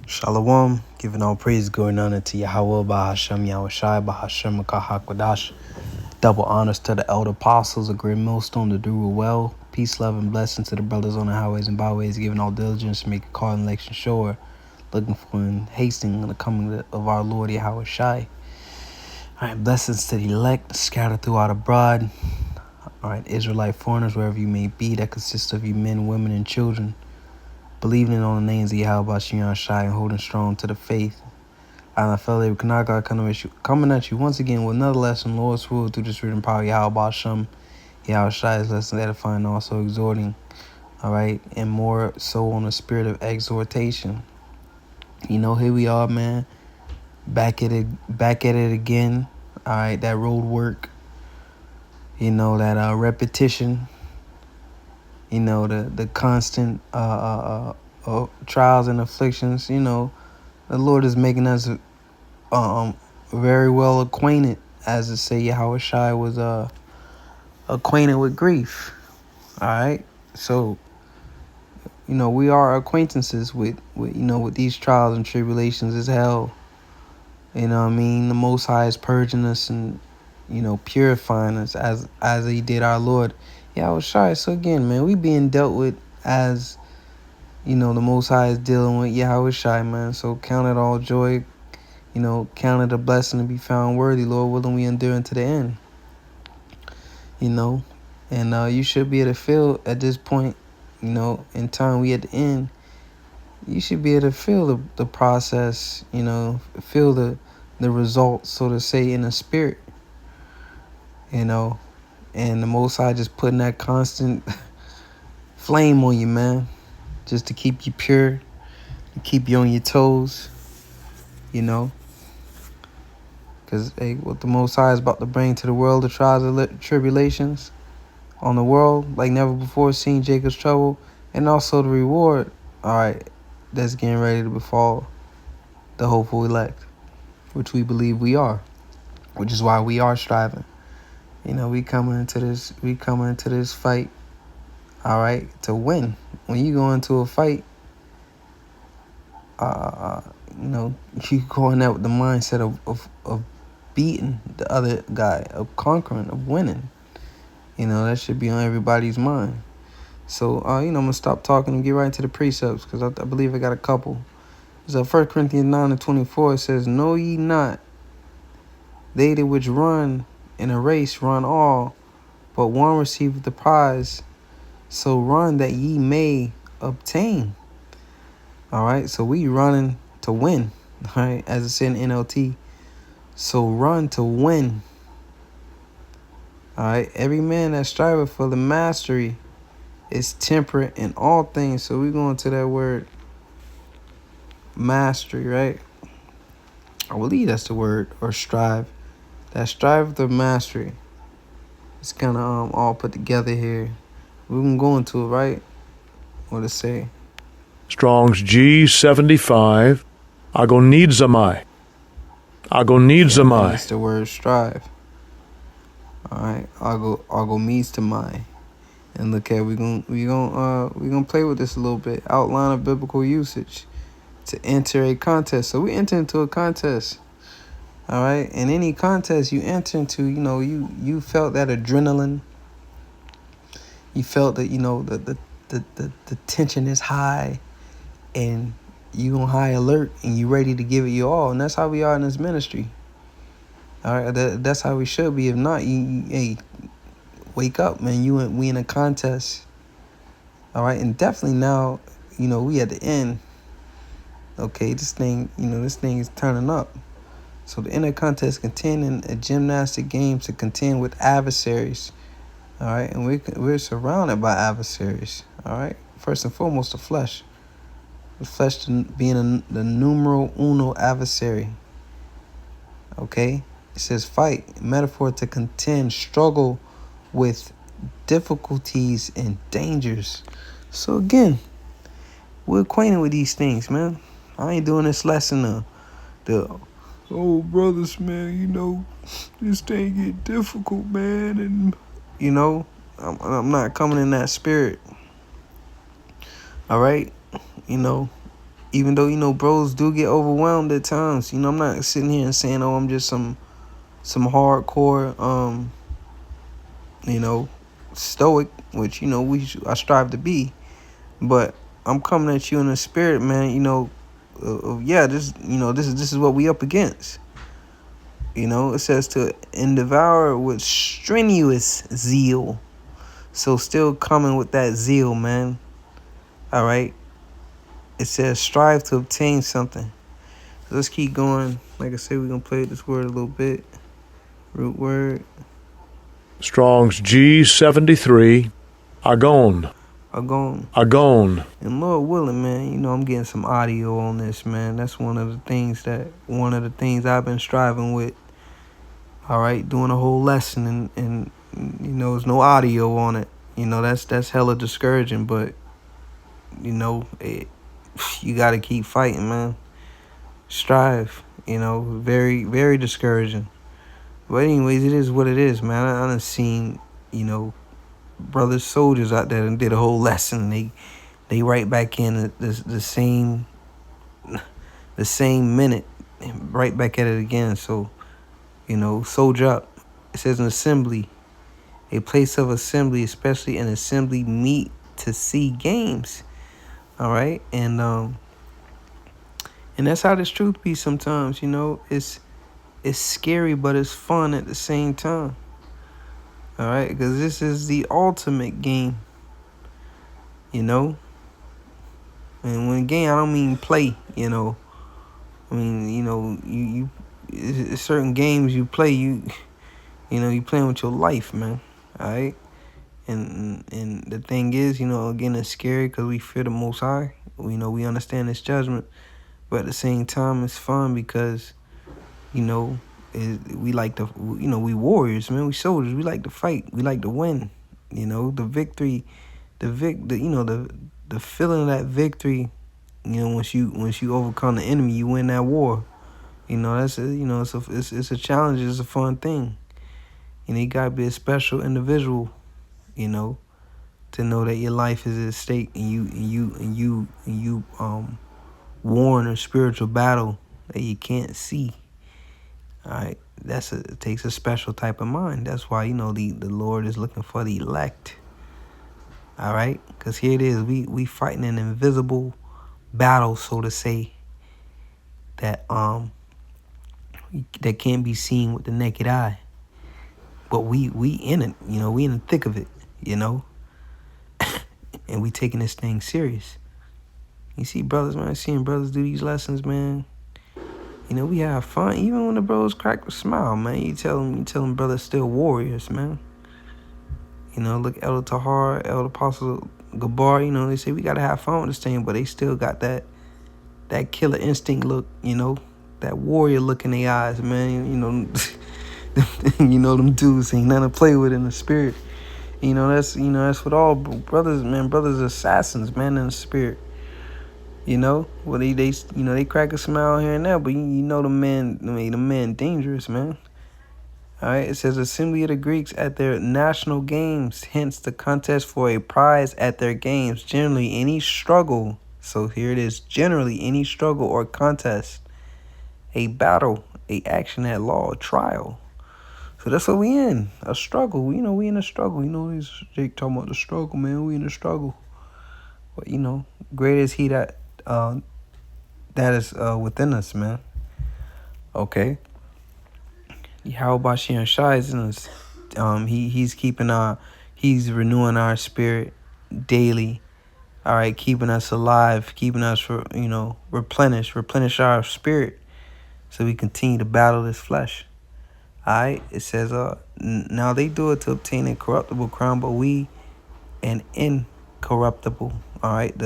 Shalom, giving all praise, going on to Yahweh, Bahashem, Yahushai, Bahashem, Kahakwadash. Double honors to the elder apostles, a great millstone to do well. Peace, love, and blessings to the brothers on the highways and byways, giving all diligence to make a call and election sure. Looking for and hasting the coming of our Lord Yahushai. All right, blessings to the elect scattered throughout abroad. All right, Israelite foreigners, wherever you may be, that consists of you men, women, and children, believing on the names of Yahweh Shai and holding strong to the faith. I'm fellow Kanaka coming at you once again with another lesson, Lord's rule through this written power, Yahweh Shem, Yahweh Shai's lesson edifying, also exhorting, all right, and more so on the spirit of exhortation. Here we are, man, back at it again, all right, that road work, that repetition, the constant trials and afflictions, the Lord is making us very well acquainted, as to say Yahweh Shai was acquainted with grief. All right, so we are acquaintances with these trials and tribulations as hell. The Most High is purging us and purifying us as He did our Lord Yahweh Shai. So again, man, we being dealt with as the Most High is dealing with Yahweh Shai, man. So count it all joy. Count it a blessing to be found worthy, Lord willing, we endure into the end. And you should be able to feel at this point, in time, we at the end, you should be able to feel the process, feel the results, so to say, in the spirit, and the Most High just putting that constant flame on you, man, just to keep you pure, to keep you on your toes, because what the Most High is about to bring to the world, the trials and tribulations on the world like never before seen, Jacob's trouble, and also the reward, all right, that's getting ready to befall the hopeful elect, which we believe we are, which is why we are striving. We coming into this fight, all right, to win. When you go into a fight, you go in there with the mindset of beating the other guy, of conquering, of winning. That should be on everybody's mind. So, I'm going to stop talking and get right into the precepts, because I believe I got a couple. So 1 Corinthians 9:24, it says, "Know ye not, they that which run in a race run all, but one receiveth the prize. So run that ye may obtain." All right, so we running to win, all right, as it said in NLT. So run to win. All right, every man that striveth for the mastery is temperate in all things. So we going to that word mastery, right? I believe that's the word, or strive. That strive the mastery. It's kind of all put together here. We can go into it, right? What it say? Strong's G75. Agonizamai. That's the word strive. All right, I'll means to mine. And look at we gonna play with this a little bit. Outline of biblical usage to enter a contest. So we enter into a contest. All right, and any contest you enter into, you felt that adrenaline. You felt that the tension is high, and you on high alert, and you ready to give it your all. And that's how we are in this ministry. All right, that's how we should be. If not, hey, wake up, man. We in a contest. All right, and definitely now, we at the end. Okay, this thing is turning up. So the inner contest contend in a gymnastic game to contend with adversaries. All right, and we're surrounded by adversaries. All right, first and foremost, the flesh. The flesh being the numero uno adversary. Okay, it says fight, metaphor to contend, struggle with difficulties and dangers. So again, we're acquainted with these things, man. I ain't doing this lesson oh brothers, man, this thing get difficult, man, and I'm not coming in that spirit. All right, Even though, bros do get overwhelmed at times. I'm not sitting here and saying, oh, I'm just some hardcore, you know, stoic, which, I strive to be. But I'm coming at you in the spirit, man, yeah, this is what we up against. It says to and devour with strenuous zeal. So still coming with that zeal, man. All right. It says strive to obtain something. Let's keep going. Like I said, we're going to play this word a little bit. Root word. Strong's G73. Agon. Agon. Agon. And Lord willing, man, I'm getting some audio on this, man. That's one of the things I've been striving with. All right, doing a whole lesson and there's no audio on it. That's hella discouraging, but you got to keep fighting, man. Strive, very, very discouraging. But anyways, it is what it is, man. I done seen, brothers soldiers out there and did a whole lesson. They right back in the same minute, right back at it again. So, soldier up. It says an assembly, a place of assembly, especially an assembly meet to see games. All right, and that's how this truth be sometimes. It's scary, but it's fun at the same time. All right, because this is the ultimate game. And when game, I don't mean play. I mean, you certain games you play, you playing with your life, man. All right, and the thing is, again, it's scary because we fear the Most High. We understand His judgment, but at the same time, it's fun because we like to, we warriors, man. We soldiers. We like to fight. We like to win. The victory, the feeling of that victory. Once you overcome the enemy, you win that war. That's it's a challenge. It's a fun thing. You gotta be a special individual, to know that your life is at stake and you war in a spiritual battle that you can't see. All right, it takes a special type of mind. That's why the Lord is looking for the elect. All right, because here it is, we fighting an invisible battle, so to say, that that can't be seen with the naked eye. But we in it, we in the thick of it, and we taking this thing serious. You see brothers, man, seeing brothers do these lessons, man. We have fun. Even when the bros crack a smile, man. You tell them brothers still warriors, man. Look, Elder Tahar, Elder Apostle Gabar, they say we got to have fun with this thing, but they still got that killer instinct look, that warrior look in their eyes, man. Them dudes ain't nothing to play with in the spirit. That's what all brothers, man, brothers assassins, man, in the spirit. Well, they crack a smile here and there, but the man dangerous, man. All right, it says assembly of the Greeks at their national games, hence the contest for a prize at their games. Generally, any struggle. So here it is. Generally, any struggle or contest, a battle, a action at law, a trial. So that's what we in, a struggle. We in a struggle. He's Jake talking about the struggle, man. We in a struggle. But great is He that is within us, man. Okay. How about Sharon Shai is in us? He's renewing our spirit daily. All right, keeping us alive, keeping us replenish our spirit, so we continue to battle this flesh. All right, it says now they do it to obtain a corruptible crown, but we an incorruptible. All right,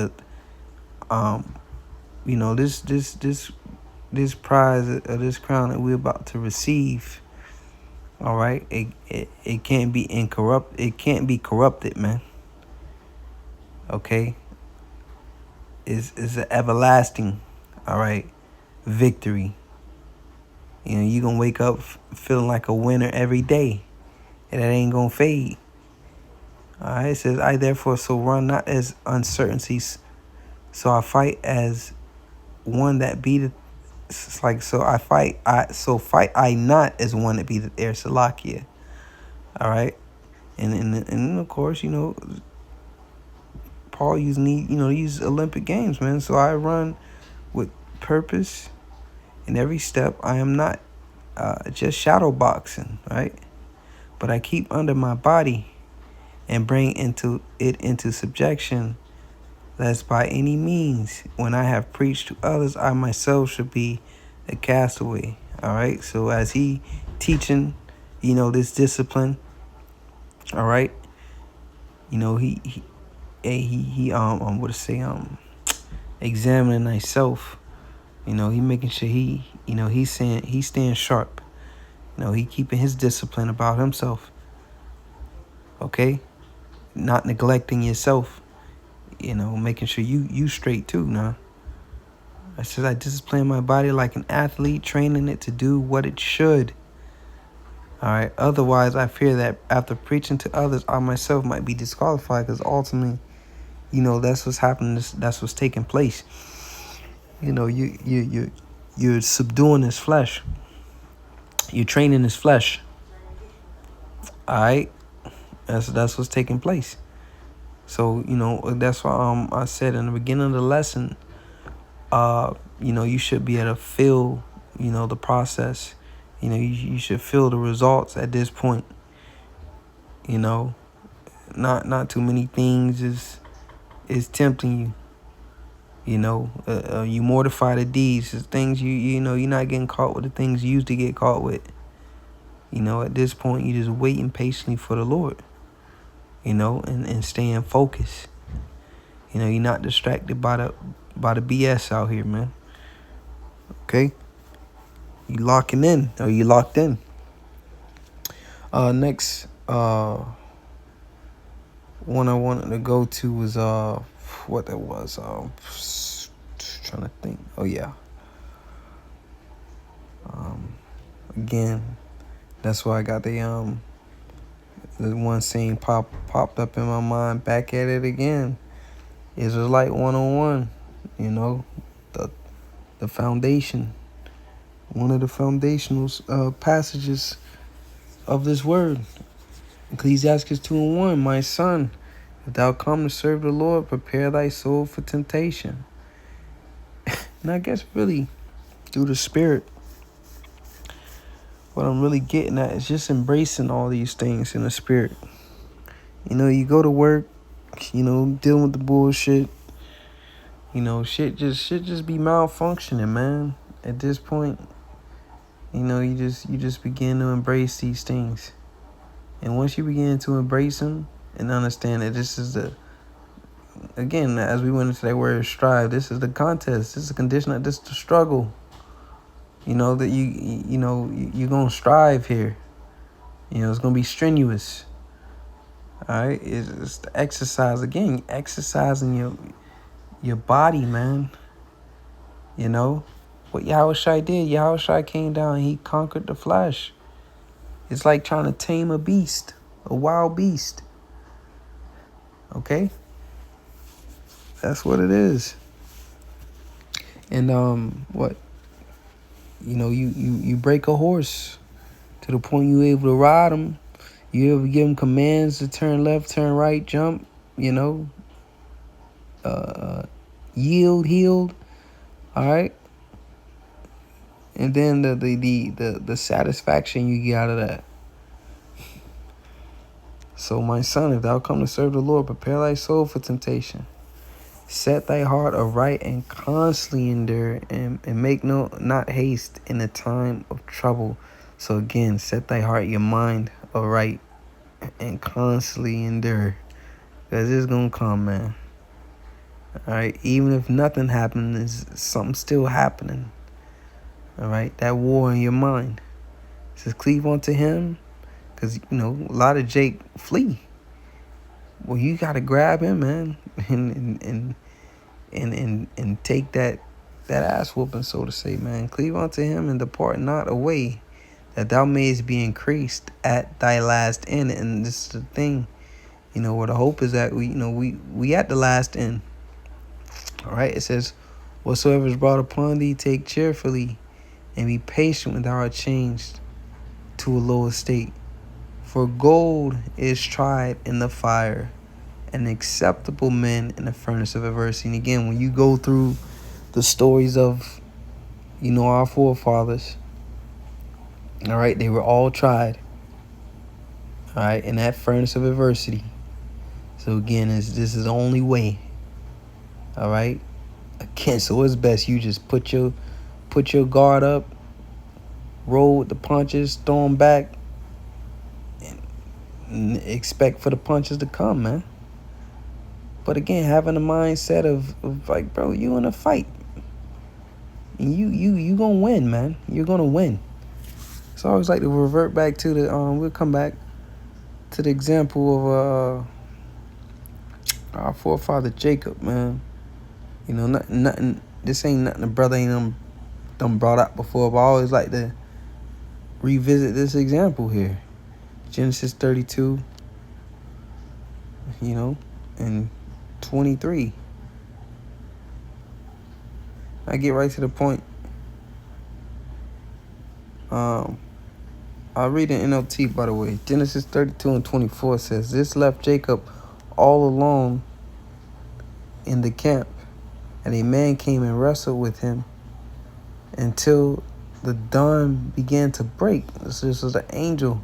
this prize of this crown that we're about to receive. All right, it can't be incorrupt. It can't be corrupted, man. Okay, it's an everlasting, all right, victory. You're gonna wake up feeling like a winner every day, and that ain't gonna fade. All right, it says, I therefore so run not as uncertainties, so I fight as one that beateth. It's like, so fight I not as one that beateth their Salakia. All right. And of course, Paul using these Olympic Games, man. So I run with purpose in every step. I am not just shadow boxing, right? But I keep under my body and bring it into subjection, lest by any means, when I have preached to others, I myself should be a castaway. All right. So as he teaching, this discipline, all right, he what to say, examining thyself. He making sure he's saying he's staying sharp. He keeping his discipline about himself. Okay, not neglecting yourself. Making sure you straight too. Now, I said I discipline my body like an athlete, training it to do what it should. All right. Otherwise, I fear that after preaching to others, I myself might be disqualified, because ultimately, that's what's happening. That's what's taking place. You're subduing his flesh. You're training his flesh. All right. That's what's taking place. So that's why I said in the beginning of the lesson, you should be able to feel the process. You should feel the results at this point. Not too many things is tempting you. You mortify the deeds. It's things you're not getting caught with the things you used to get caught with. At this point, you just waiting patiently for the Lord. And staying focused. You're not distracted by the BS out here, man. Okay? You locking in, or you locked in. Next one I wanted to go to was what that was. Trying to think. Oh yeah. Again, that's why I got the one scene popped up in my mind. Back at it again. Israelite 101. The foundation. One of the foundational passages of this word. Ecclesiastes 2:1. My son, if thou come to serve the Lord, prepare thy soul for temptation. And I guess really, through the Spirit, what I'm really getting at is just embracing all these things in the Spirit. You go to work, dealing with the bullshit. Shit just be malfunctioning, man. At this point, you just begin to embrace these things. And once you begin to embrace them and understand that this is again, as we went into that word strive, this is the contest. This is the condition. This is the struggle. That you're going to strive here. It's going to be strenuous. All right. It's the exercise. Again, exercising your body, man. What Yahushua did. Yahushua came down and he conquered the flesh. It's like trying to tame a beast, a wild beast. Okay? That's what it is. And what? You break a horse to the point you're able to ride him. You able to give him commands to turn left, turn right, jump, yield. All right? And then the satisfaction you get out of that. So my son, if thou come to serve the Lord, prepare thy soul for temptation. Set thy heart aright and constantly endure, and make not haste in the time of trouble. So again, set thy heart, your mind aright, and constantly endure. Because it's going to come, man. All right? Even if nothing happens, something still happening. All right? That war in your mind. It says, cleave unto him. Because, a lot of Jake flee. Well, you got to grab him, man. And take that ass whooping, so to say, man. Cleave unto him and depart not away, that thou mayest be increased at thy last end. And this is the thing, where the hope is that we at the last end. All right, it says, Whatsoever is brought upon thee, take cheerfully, and be patient when thou art changed to a lower state. For gold is tried in the fire, and acceptable men in the furnace of adversity. And again, when you go through the stories of, our forefathers, all right, they were all tried, all right, in that furnace of adversity. So again, this is the only way, all right. Again, so it's best you just put your guard up, roll with the punches, throw them back, and expect for the punches to come, man. But again, having a mindset of like, bro, you in a fight, and you gonna win, man. You're gonna win. So I always like to revert back to the we'll come back to the example of our forefather Jacob, man. Nothing. This ain't nothing the brother ain't done brought up before, but I always like to revisit this example here. Genesis 32, and 23. I get right to the point. I'll read an NLT, by the way. Genesis 32 and 24 says, this left Jacob all alone in the camp, and a man came and wrestled with him until the dawn began to break. This was an angel.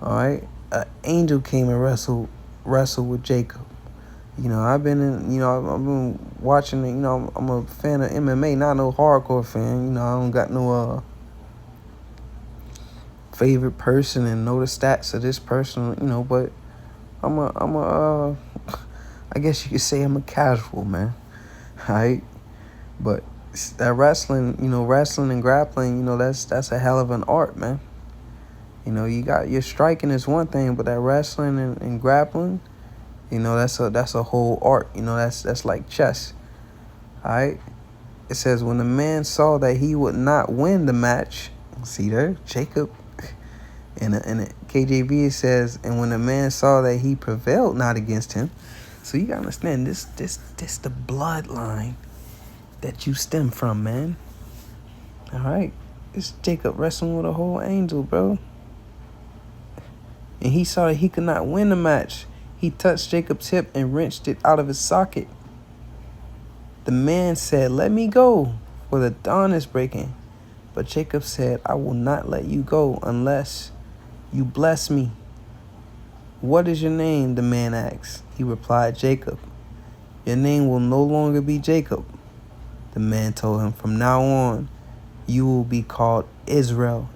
All right, an angel came and wrestled with Jacob. I've been watching it. I'm a fan of MMA, not no hardcore fan. I don't got no favorite person and know the stats of this person. But I guess you could say I'm a casual, man. All right, but that wrestling, wrestling and grappling, that's a hell of an art, man. You got your striking is one thing, but that wrestling and grappling, that's a whole art. That's like chess. All right. It says when the man saw that he would not win the match, see there, Jacob. And the KJV it says, and when the man saw that he prevailed not against him. So you gotta understand this the bloodline that you stem from, man. All right. This Jacob wrestling with a whole angel, bro. And he saw that he could not win the match. He touched Jacob's hip and wrenched it out of his socket. The man said, let me go, for the dawn is breaking. But Jacob said, I will not let you go unless you bless me. What is your name? The man asked. He replied, Jacob. Your name will no longer be Jacob. The man told him, from now on, you will be called Israel,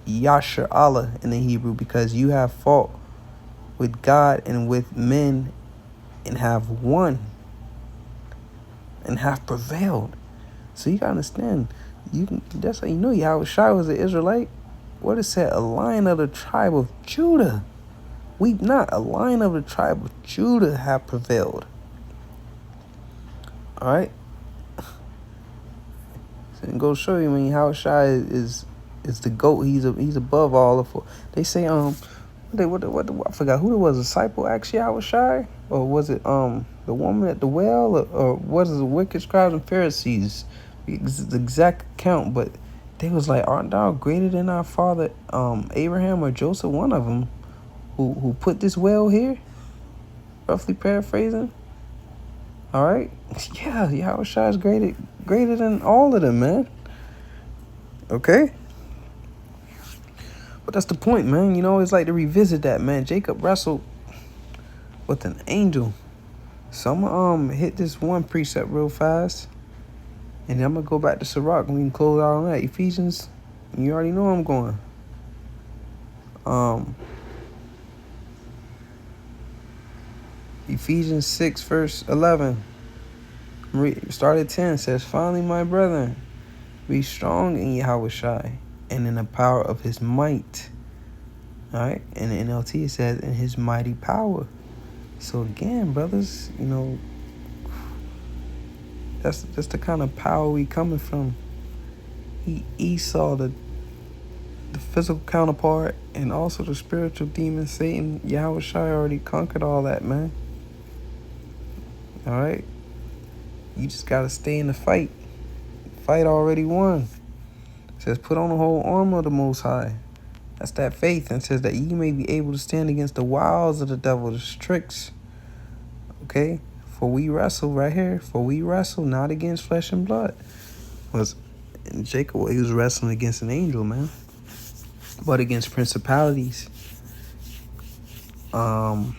Yasher Allah in the Hebrew, because you have fought with God and with men and have won and have prevailed. So you gotta understand, that's how you know Yahushua was an Israelite. What it said, a lion of the tribe of Judah. Weep not, a lion of the tribe of Judah have prevailed. All right. So it goes show you, Yahushua is the GOAT. He's above all of. They say what I forgot who it was. A disciple asked Yahushua, or was it the woman at the well, or was it the wicked scribes and Pharisees? The exact count, but they was like, aren't thou greater than our father Abraham or Joseph, one of them, who put this well here? Roughly paraphrasing. All right, yeah, Yahushua is greater than all of them, man. Okay. But that's the point, man. It's like to revisit that, man. Jacob wrestled with an angel. So I'm gonna hit this one precept real fast, and then I'm gonna go back to Sirach and we can close out on that. Ephesians, you already know I'm going. Ephesians 6 verse 11. Start at 10. Says, finally, my brethren, be strong in Yahushua and in the power of his might. All right. And in NLT it says, in his mighty power. So again, brothers, that's the kind of power we coming from. Esau, the physical counterpart, and also the spiritual demon Satan. Yahushua already conquered all that, man. All right. You just gotta stay in the fight. Fight already won. It says, put on the whole armor of the Most High. That's that faith. And it says that ye may be able to stand against the wiles of the devil, his tricks. Okay? For we wrestle right here. For we wrestle not against flesh and blood. And Jacob, he was wrestling against an angel, man. But against principalities. I'm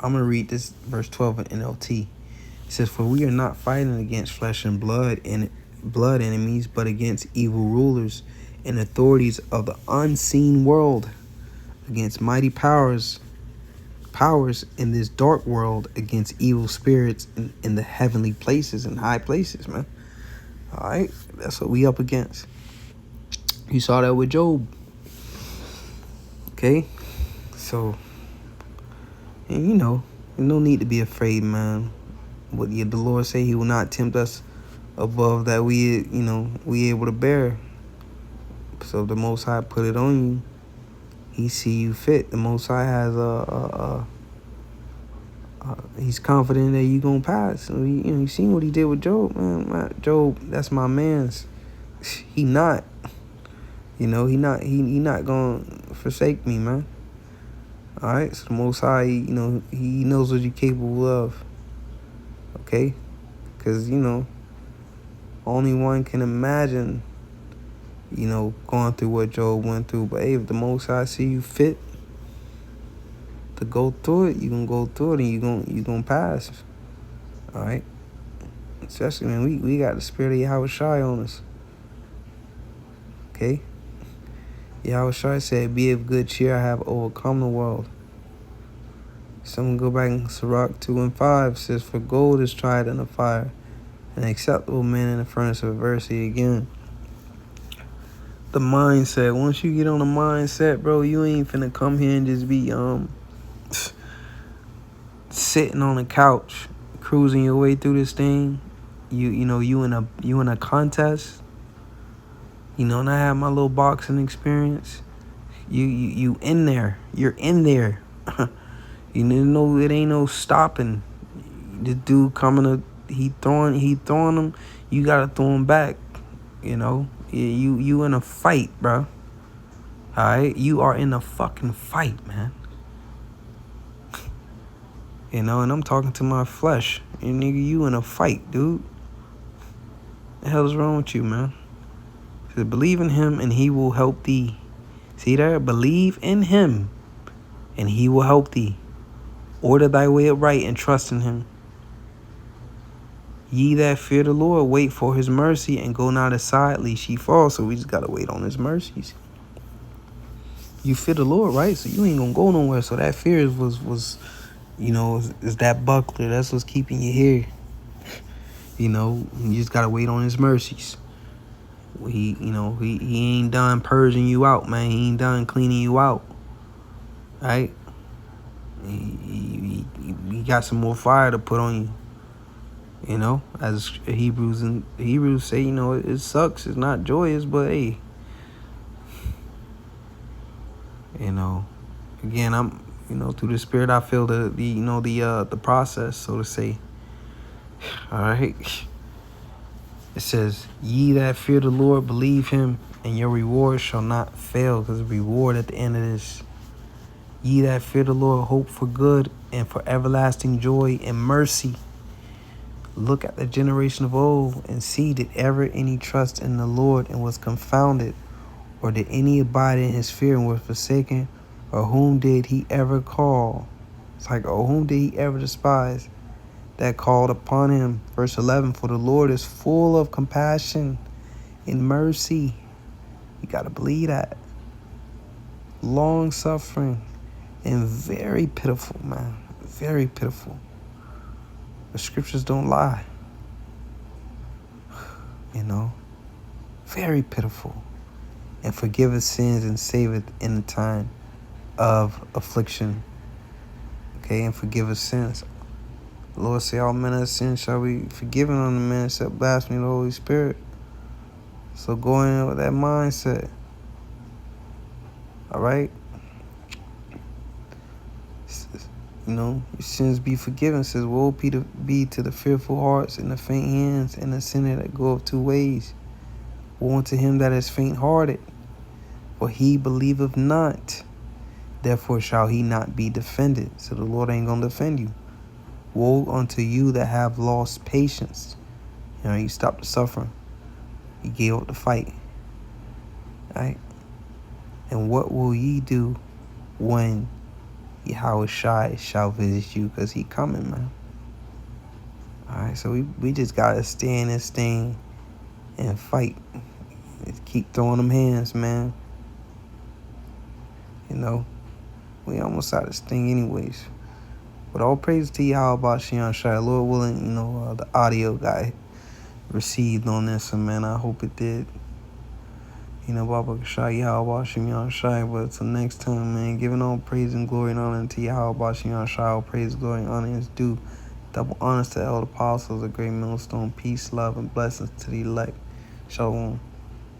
going to read this verse 12 in NLT. It says, for we are not fighting against flesh and blood enemies, but against evil rulers and authorities of the unseen world, against mighty powers in this dark world, against evil spirits in the heavenly places and high places, man. All right, that's what we up against. You saw that with Job. Okay, so, and no need to be afraid, man. What the Lord say, he will not tempt us above that we able to bear. So if the Most High put it on you, he see you fit. The Most High has he's confident that you gonna pass. So you seen what he did with Job, man. Job, that's my man's. He not, he not gonna forsake me, man. All right, so the Most High, he knows what you're capable of. Okay, because only one can imagine, going through what Job went through. But hey, if the Most High see you fit to go through it, you gonna go through it, and you gonna pass. All right. Especially, man, we got the spirit of Yahweh Shai on us. Okay. Yahweh Shai said, "Be of good cheer. I have overcome the world." Someone go back in Sirach 2:5 says, "For gold is tried in the fire, an acceptable man in the furnace of adversity." Again, the mindset. Once you get on the mindset, bro, you ain't finna come here and just be sitting on a couch, cruising your way through this thing. You in a contest. And I have my little boxing experience. You in there. You're in there. It ain't no stopping. The dude he throwing them. You gotta throw him back. You in a fight, bro. All right, you are in a fucking fight, man. And I'm talking to my flesh. And nigga, you in a fight, dude. The hell is wrong with you, man? He said, believe in him and he will help thee. See there? Believe in him and he will help thee. Order thy way upright and trust in him. Ye that fear the Lord, wait for his mercy and go not aside, lest ye fall. So we just got to wait on his mercies. You fear the Lord, right? So you ain't going to go nowhere. So that fear was is that buckler. That's what's keeping you here. You just got to wait on his mercies. He ain't done purging you out, man. He ain't done cleaning you out. Right? He got some more fire to put on you. As Hebrews say, it sucks. It's not joyous, but hey, again, I'm, through the Spirit, I feel the process, so to say. All right. It says, ye that fear the Lord, believe him, and your reward shall not fail, because the reward at the end of this. Ye that fear the Lord, hope for good and for everlasting joy and mercy. Look at the generation of old and see, did ever any trust in the Lord and was confounded? Or did any abide in his fear and was forsaken? Or whom did he ever call? It's like, or whom did he ever despise? That called upon him. Verse 11, for the Lord is full of compassion and mercy. You got to believe that. Long suffering and very pitiful, man. Very pitiful. The scriptures don't lie. Very pitiful. And forgiveth sins and saveth in the time of affliction. Okay, and forgiveth sins. The Lord say, all men of sin shall be forgiven on the men except blasphemy of the Holy Spirit. So go in with that mindset. All right? your sins be forgiven. It says, woe be to the fearful hearts and the faint hands and the sinner that goeth 2 ways. Woe unto him that is faint-hearted, for he believeth not. Therefore shall he not be defended. So the Lord ain't gonna defend you. Woe unto you that have lost patience. You stopped the suffering. You gave up the fight. Right? And what will ye do when Yahweh Shai shall visit you? Because he coming, man. Alright, so we just gotta stay in this thing and fight. Keep throwing them hands, man. We almost out of this thing anyways. But all praise to Yahweh Bashian Shai. Lord willing, the audio got received on this, and man, I hope it did. Baba Shai, Yahweh Bashian Shai. But until next time, man, giving all praise and glory and honor to Yahweh Bashian Shai. All praise, glory, and honor is due. Double honors to elder apostles, a great millstone, peace, love, and blessings to the elect. Shalom.